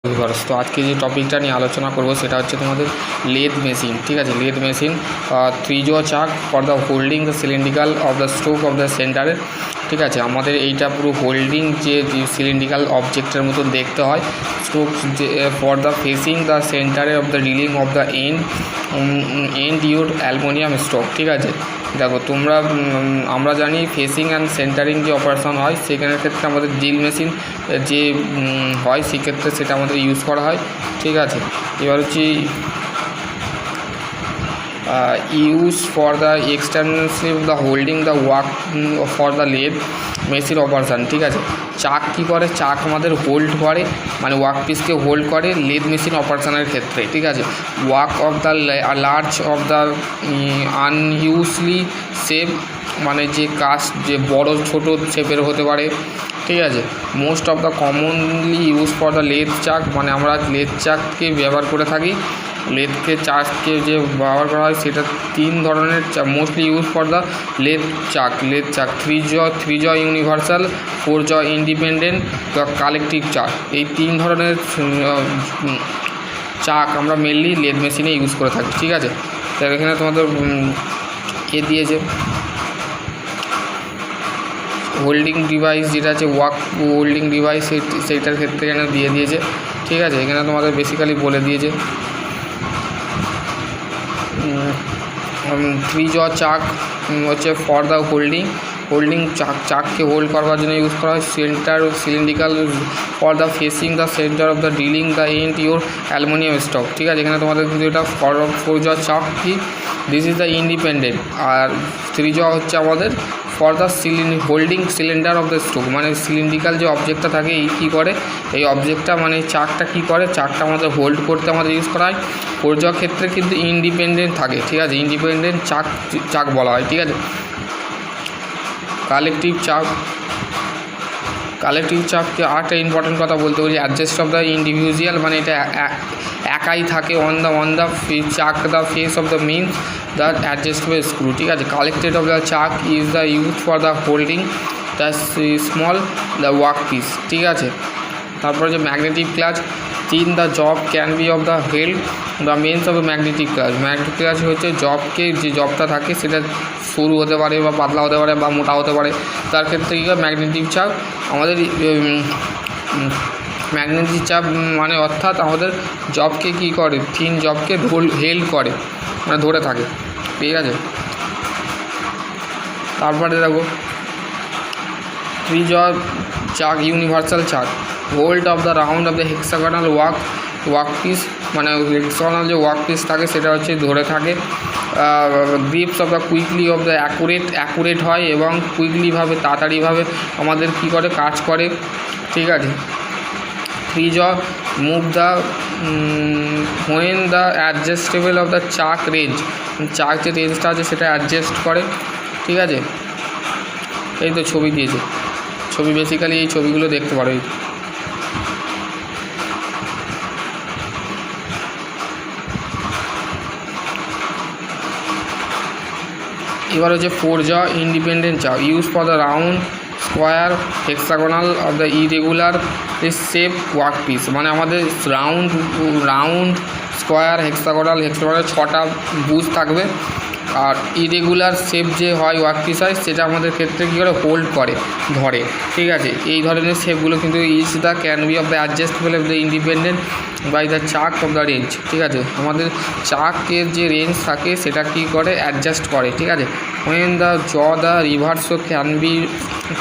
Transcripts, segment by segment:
তো আজকে যে টপিকটা নিয়ে আলোচনা করব সেটা হচ্ছে তোমাদের লেথ মেশিন। ঠিক আছে, লেথ মেশিন ত্রিজো চাক for the holding the cylindrical of the stroke of the সেন্টারে। ঠিক আছে, আমাদের এইটা পুরো হোল্ডিং যে সিলিন্ড্রিক্যাল অবজেক্টের মতন দেখতে হয়। Stroke for the facing the সেন্টারে of the reeling of the and your aluminium stroke. ঠিক আছে, দেখো আমরা জানি ফেসিং অ্যান্ড সেন্টারিং যে অপারেশন হয় সেখানের ক্ষেত্রে আমাদের ড্রিল মেশিন যে হয় সেক্ষেত্রে সেটা আমাদের ইউজ করা হয়। ঠিক আছে, এবার হচ্ছে use for the external the holding the work for the lathe machine operation. ঠিক আছে, চাক কী করে, চাক আমাদের হোল্ড করে, মানে ওয়ার্ক পিসকে হোল্ড করে লেদ মেশিন অপারেশনের ক্ষেত্রে। ঠিক আছে, work of the large of the unusually shape, মানে যে কাজ যে বড় ছোট শেপের হতে পারে। ঠিক আছে, most of the commonly use for the lathe চাক, মানে আমরা লেদ চাককে ব্যবহার করে থাকি। লেদকে চাককে যে ব্যবহার করা হয় সেটা তিন ধরনের, mostly use for the lathe চাক থ্রি জ ইউনিভার্সাল, ফোর জ ইন্ডিপেন্ডেন্ট, দ্য কালেকটিভ চাক। এই তিন ধরনের চাক আমরা মেনলি লেদ মেশিনে ইউজ করে থাকি। ঠিক আছে, তো এখানে তোমাদের দিয়েছে হোল্ডিং ডিভাইস, যেটা আছে ওয়ার্ক হোল্ডিং ডিভাইস, সেইটার ক্ষেত্রে এখানে দিয়ে দিয়েছে। ঠিক আছে, এখানে তোমাদের বেসিক্যালি বলে দিয়েছে থ্রি জ চাক হচ্ছে ফর দ্য হোল্ডিং চাককে হোল্ড করবার জন্য ইউজ করা হয়। Centre cylindrical for the facing the centre of the drilling the and your aluminium stock. ঠিক আছে, এখানে তোমাদের কিন্তু এটা ফোর জ চাক কি, দিস ইজ দ্য ইন্ডিপেন্ডেন্ট। আর থ্রি জ হচ্ছে আমাদের for the holding cylinder of the stroke, মানে সিলিন্ড্রিক্যাল যে অবজেক্টটা থাকে এই কী করে, এই অবজেক্টটা মানে চাকটা কী করে, চাকটা আমাদের হোল্ড করতে আমাদের ইউজ করা হয়। ফোর জ ক্ষেত্রে কিন্তু ইন্ডিপেন্ডেন্ট থাকে। ঠিক আছে, ইন্ডিপেন্ডেন্ট চাক বলা হয়। ঠিক আছে, কালেকটিভ চাপকে আরেকটা ইম্পর্টেন্ট কথা বলতে বলি, অ্যাডজাস্ট অফ দ্য ইন্ডিভিজুয়াল, মানে এটা একাই থাকে on the chuck the face of the means the adjustable screw. ঠিক আছে, collected of the chuck is the use for the holding the small the work piece. ঠিক আছে, তারপরে যে magnetic clutch, the job can be of the held the means of the magnetic clutch হচ্ছে জবকে, যে জবটা থাকে সেটা সরু হতে পারে বা পাতলা হতে পারে বা মোটা হতে পারে। তার ক্ষেত্রে কী হয়, ম্যাগনেটিক চাপ আমাদের ম্যাগনেটিক চাপ মানে অর্থাৎ আমাদের জবকে কী করে, থিন জবকে হেল্ড করে, মানে ধরে থাকে। ঠিক আছে, তারপরে দেখো থ্রি জ chuck universal chuck, hold of the round of the hexagonal work piece, মানে হেক্সাগনাল যে ওয়ার্ক পিস থাকে সেটা হচ্ছে ধরে থাকে। Grips of the quickly of the accurate হয় এবং কুইকলিভাবে তাড়াতাড়িভাবে আমাদের কী করে, কাজ করে। ঠিক আছে, থ্রি জ move the when the adjustable of the চাক রেঞ্জ, চাক যে রেঞ্জটা আছে সেটা অ্যাডজাস্ট করে। ঠিক আছে, এই তো ছবি দিয়েছে, ছবি বেসিক্যালি এই ছবিগুলো দেখতে পারো। এবার হচ্ছে ফোর জ ইন্ডিপেন্ডেন্ট চাক, use for the round square hexagonal of the irregular shape work piece, মানে আমাদের রাউন্ড স্কোয়ার হেক্সাগোনাল 6টা বুশ থাকবে। আর ইরেগুলার শেপ যে হয় ওয়ার্ক পিস হয় সেটা আমাদের ক্ষেত্রে কী করে, হোল্ড করে, ধরে। ঠিক আছে, এই ধরনের শেপগুলো কিন্তু is the can be of the adjustable of the independent by the chuck of the range. ঠিক আছে, আমাদের চাকের যে রেঞ্জ থাকে সেটা কী করে, অ্যাডজাস্ট করে। ঠিক আছে, when the jaw the reverso can be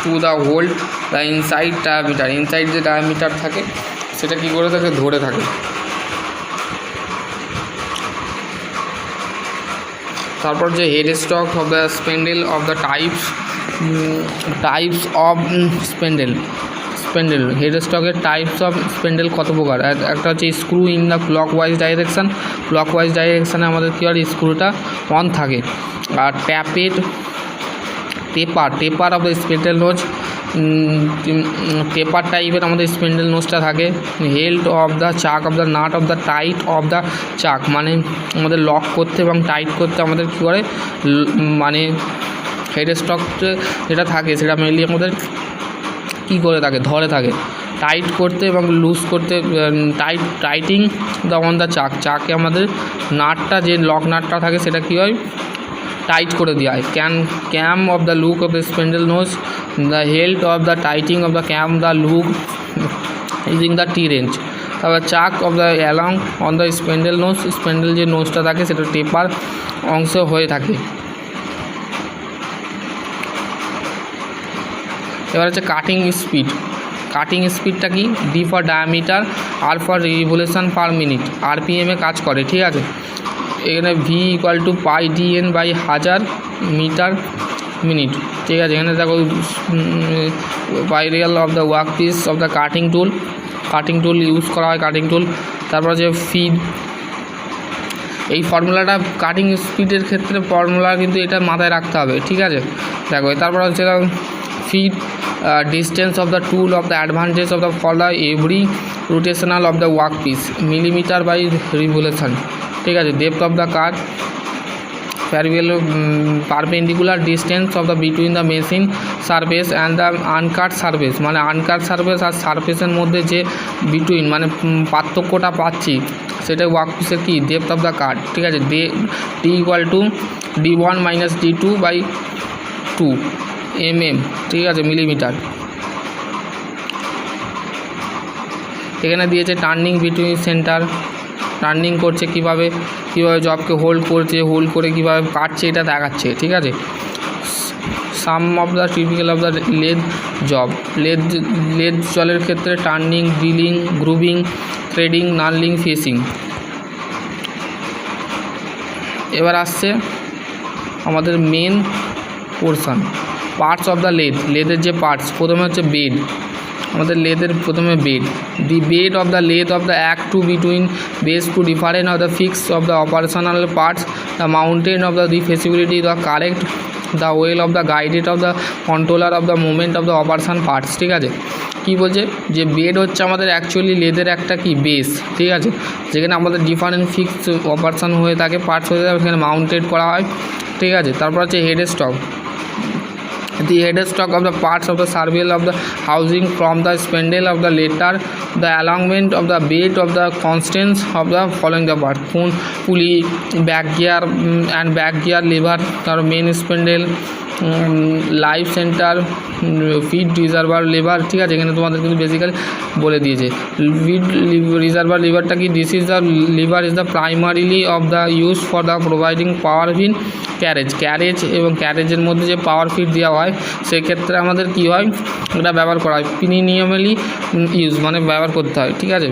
to the hold the inside যে ডায়ামিটার থাকে সেটা কী করে থাকে, ধরে থাকে। তারপর যে head stock of the spindle of the types of spindle head স্টকের টাইপস অফ স্পেন্ডেল কত প্রকার। একটা হচ্ছে স্ক্রু ইন দ্য ক্লকওয়াইজ ডাইরেকশানে আমাদের কী হয়, স্ক্রুটা অন থাকে। আর টেপার অফ দ্য স্পেন্ডেল নোজ, টেপার টাইপের আমাদের স্পেন্ডেল নোজটা থাকে। Held of the chuck of the nut of the tight of the চাক, মানে আমাদের লক করতে এবং টাইট করতে আমাদের কী করে, মানে হেড স্টক যেটা থাকে সেটা মেনলি আমাদের কী করে থাকে, ধরে থাকে। টাইট করতে এবং লুজ করতে, টাইটিং দ্য অন দ্য চাকে আমাদের নাটটা যে লক নাটটা থাকে সেটা কী হয়, টাইট করে দেওয়া হয়। Cam of the lock of the spindle nose, the help of the tightening of the cam the lock using the T wrench. তারপর chuck of the along on the spindle nose, spindle যে নোজটা থাকে সেটা টেপার অংশ হয়ে থাকে। এবার হচ্ছে কাটিং স্পিড। কাটিং স্পিডটা কি, ডি ফর ডায়ামিটার, আর ফর রিভলিউশন পার মিনিট, আরপিএমে কাজ করে, ঠিক আছে। এখানে V equal to pi DN by 1000 metre minute, ঠিক আছে। এখানে দেখো পাইরিয়াল of the work piece of the cutting tool use করা হয়, কাটিং টুল। তারপর যে ফিড, এই ফর্মুলাটা কাটিং স্পিডের ক্ষেত্রে ফর্মুলা কিন্তু এটা মাথায় রাখতে হবে, ঠিক আছে। দেখো তারপর হচ্ছে feed distance of the tool of the advantage of the for the every rotational of the work piece, millimetre by revolution, ঠিক আছে। Depth of the cut, perpendicular distance of the between the machine surface and the uncut surface, মানে uncut surface আর সারফেসের মধ্যে যে between মানে পার্থক্যটা পাচ্ছি সেটা ওয়ার্কপিসের কি, ডেপথ অফ দ্য কাট, ঠিক আছে। D equal to D1 minus D2 by 2 mm, ঠিক আছে, মিলিমিটার। এখানে দিয়েছে টার্নিং বিটুইন সেন্টার, টার্নিং করছে কীভাবে জবকে হোল্ড করছে, হোল্ড করে কীভাবে কাটছে এটা দেখাচ্ছে, ঠিক আছে। Some of the typical of the lathe job, lathe জলের ক্ষেত্রে turning, drilling, grooving, threading, knurling, facing. এবার আসছে আমাদের main portion, parts of the লেদের যে পার্টস। প্রথমে হচ্ছে বেড, আমাদের লেদের প্রথমে bed. The bed of the lathe of the act to between base to different of the fix of the operational parts, the mountain of the feasibility, the correct, the well of the guided of the controller of the movement of the operation parts, ঠিক আছে। কী বলছে যে bed হচ্ছে আমাদের actually লেদের একটা কি base, ঠিক আছে, যেখানে আমাদের ডিফারেন্ট ফিক্স অপারেশন হয়ে থাকে, পার্টস হয়ে থাকে, সেখানে মাউন্টেড করা হয়, ঠিক আছে। তারপর হচ্ছে head stock, the headstock of the parts of the survival of the housing from the spindle of the later, the alignment of the bed of the constants of the following the part, pulley, back gear and back gear lever, or main spindle, life centre, feed reservoir liver, ঠিক আছে। এখানে তোমাদের কিন্তু basically বলে দিয়েছে feed reservoir লিভারটা কি, this is the liver is the primarily of the use for the providing power in carriage এবং ক্যারেজের মধ্যে যে পাওয়ার ফিড দেওয়া হয় সেক্ষেত্রে আমাদের কি হয়, এটা ব্যবহার করা হয়, প্রিমিনিয়ামলি ইউজ মানে ব্যবহার করতে হয়, ঠিক আছে।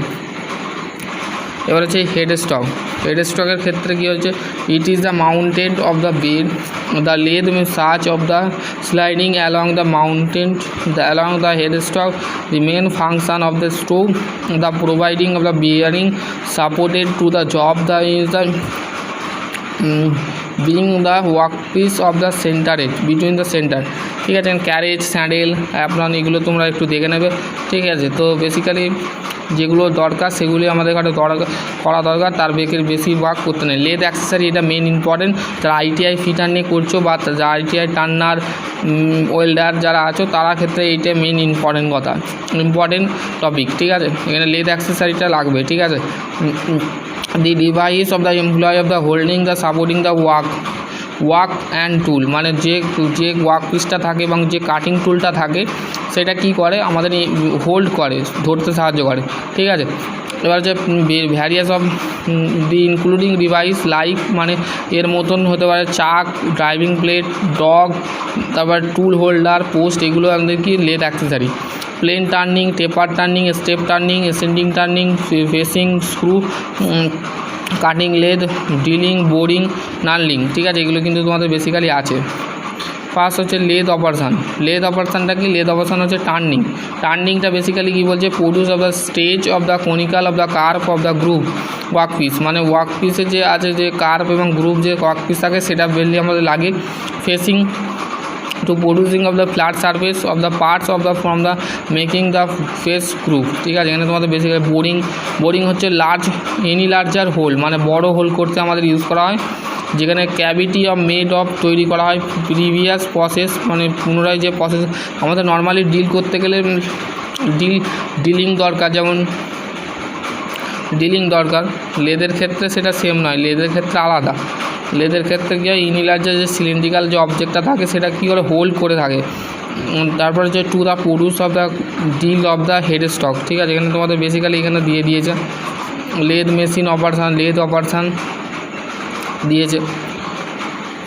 এবার হচ্ছে হেড স্টকের ক্ষেত্রে কী হচ্ছে, it is the mounted of the bed, the lathe such of the sliding along the mountain along the head stock, the main function of the stove, the providing of the bearing supported to the job, the is the being the workpiece of the centred between the centre, ঠিক আছে। Carriage, sandal, apron এগুলো তোমরা একটু দেখে নেবে, ঠিক আছে। তো বেসিক্যালি যেগুলো দরকার সেগুলি আমাদের কাছে করা দরকার, তার বেশি ওয়ার্ক করতে নেই। লেদ অ্যাক্সেসরি এটা মেন ইম্পর্টেন্ট, যারা আইটিআই ফিটার নিয়ে করছো বা যারা আইটিআই টার্নার, ওয়েল্ডার যারা আছো তারা ক্ষেত্রে এইটা মেন ইম্পর্টেন্ট টপিক, ঠিক আছে। এখানে লেদ অ্যাক্সেসরিটা লাগবে, ঠিক আছে। The device of the employ of the holding the supporting the work and tool, মানে যে ওয়ার্ক পিসটা থাকে এবং যে কাটিং টুলটা থাকে সেটা কি করে, আমাদের হোল্ড করে, ধরতে সাহায্য করে, ঠিক আছে। এবার হচ্ছে various of the including device like, মানে এর মতন হতে পারে চাক, ড্রাইভিং প্লেট, ডগ, তারপর টুল হোল্ডার, পোস্ট, এগুলো আমাদের কি lathe accessory. Plain turning, taper turning, step turning, ascending turning, facing screw, cutting lathe, drilling, boring, knurling, ঠিক আছে। এগুলো কিন্তু তোমাদের বেসিক্যালি আছে। ফার্স্ট হচ্ছে লেদ অপারেশনটা কি, লেদ অপারেশন হচ্ছে টার্নিংটা বেসিক্যালি কী বলছে, produce of the stage of the conical of the curve of the group workpiece, মানে ওয়ার্কপিসে যে আছে যে কার্ভ এবং গ্রুপ যে ওয়ার্কপিস থাকে সেটা বেরলি আমাদের লাগে। Facing to producing of the flat surface of the parts of the from the making the face groove, ঠিক আছে। এখানে তোমাদের বেসিক্যালি বোরিং হচ্ছে লার্জার হোল, মানে বড় হোল করতে আমাদের ইউজ করা হয়, যেখানে ক্যাভিটি অফ মেড অফ তৈরি করা হয় প্রিভিয়াস প্রসেস, মানে পুনরায় যে প্রসেস আমাদের নর্মালি ডিল করতে গেলে ডিলিং দরকার, যেমন ডিলিং দরকার। লেদের ক্ষেত্রে সেটা সেম নয়, লেদের ক্ষেত্রে আলাদা। লেদের ক্ষেত্রে গিয়ে ইনিলার্জের যে সিলিন্ড্রিক্যাল যে অবজেক্টটা থাকে সেটা কী করে হোল্ড করে থাকে। তারপরে যে to the produce of the deal of the head stock, ঠিক আছে। এখানে তোমাদের বেসিক্যালি এখানে দিয়ে দিয়েছে lathe machine operation, lathe operation দিয়েছে,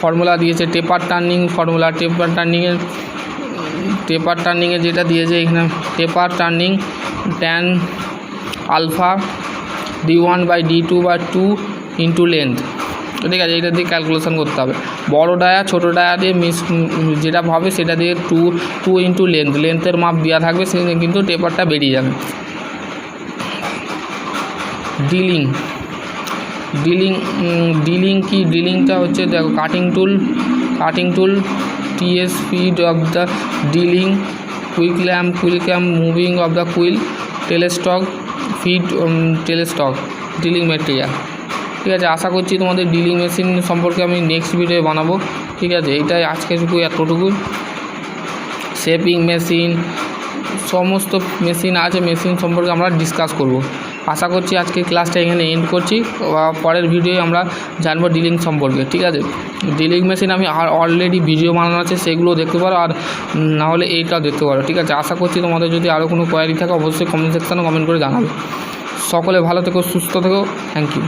ফর্মুলা দিয়েছে টেপার টার্নিং ফর্মুলা, টেপার টার্নিংয়ে যেটা দিয়েছে এখানে taper turning tan alpha d1/d2/2 into length, ঠিক আছে। এটা দিয়ে ক্যালকুলেশন করতে হবে। বড় ডায়া ছোটো ডায়া দিয়ে যেটা হবে সেটা দিয়ে টু ইন্টু লেন্থের মাপ দেওয়া থাকবে, সেখানে কিন্তু টেপারটা বেরিয়ে যাবে। ডিলিং কি, ডিলিংটা হচ্ছে দেখো cutting tool TS speed of the drilling, quick lamp moving of the quill, tailstock feed tailstock, drilling material, ঠিক আছে। আশা করছি তোমাদের ডিলিং মেশিন সম্পর্কে আমি নেক্সট ভিডিও বানাবো, ঠিক আছে। এইটাই আজকে এতটুকু। শেপিং মেশিন সমস্ত মেশিন আছে, মেশিন সম্পর্কে আমরা ডিসকাস করব। আশা করছি আজকে ক্লাসটা এখানে এন্ড করছি, পরের ভিডিওয়ে আমরা জানবো ডিলিং সম্পর্কে, ঠিক আছে। ডিলিং মেশিন আমি অলরেডি ভিডিও বানানো আছে, সেগুলো দেখতে পারো, আর না হলে এইটাও দেখতে পারো, ঠিক আছে। আশা করছি তোমাদের যদি আরও কোনো কোয়ারি থাকে অবশ্যই কমেন্ট সেকশানে কমেন্ট করে জানাবে। সকলে ভালো থেকো, সুস্থ থেকো, থ্যাংক ইউ।